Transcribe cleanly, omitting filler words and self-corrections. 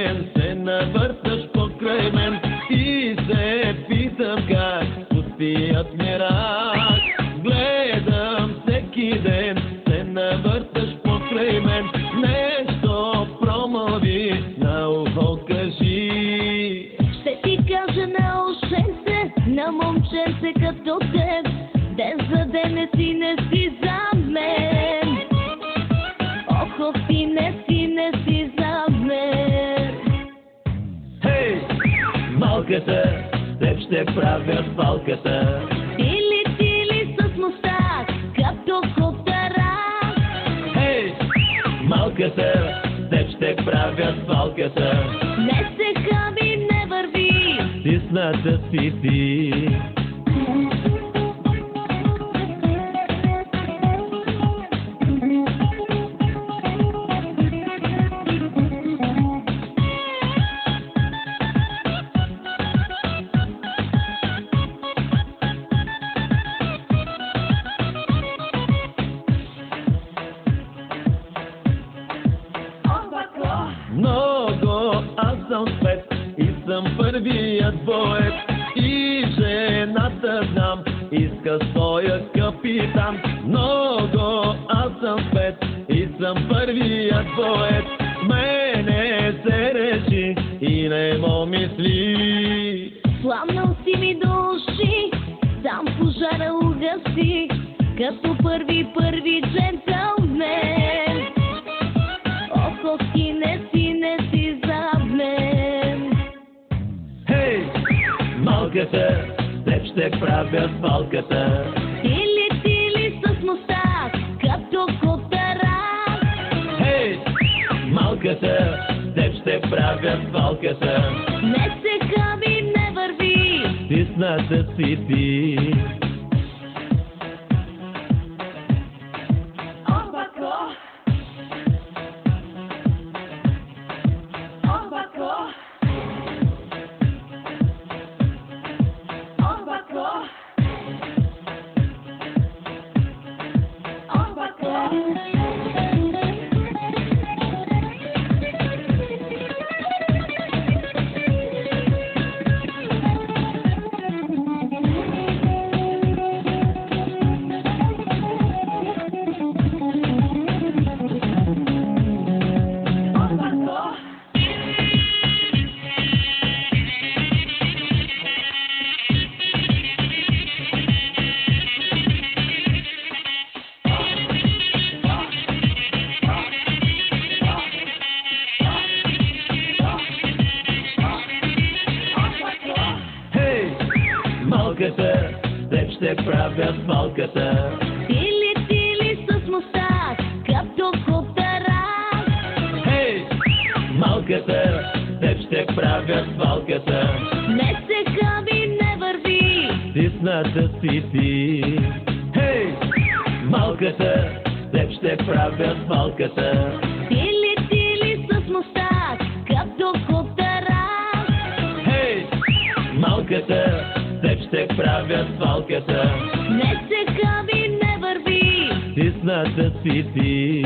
ден се навърташ покрай мен и се питам как успият ми рак. Гледам всеки ден се навърташ покрай мен, нещо промълви на ухо кажи. Ще ти кажа на ушенце, на момченце като теб, ден за ден не си за мен. Ох, ти не си за мен. Хей, малката, теб ще правя свалката. Тили с мустак, като котарак. Хей, малката, теб ще правя свалката. Не се хаби, не върви, Стисната си ти. Много аз съм свет и съм първият боец, и жената знам иска своя капитан. Много аз съм свет и съм първият боец, мене се реши и не мо мисли. пламнал си ми души, сам пожара угаси, като първи джентълмен. Ох, ти не си за мен. Хей, малката, теб ще правя свалката. Тили с мустак, като котарак. Хей, малката, теб ще правя свалката. Не се хаби, не върви, Стисната си ти. Малката, теб ще правя свалката. Тили с мустак, като котарак. Хей, малката, теб ще правя свалката. Не се хаби, не върви, Стисната си ти. Хей, малката, теб ще правя свалката. Тили с мустак, като котарак. Хей, малката, теб ще правя свалката. Не се хаби, не върви, Стисната си ти.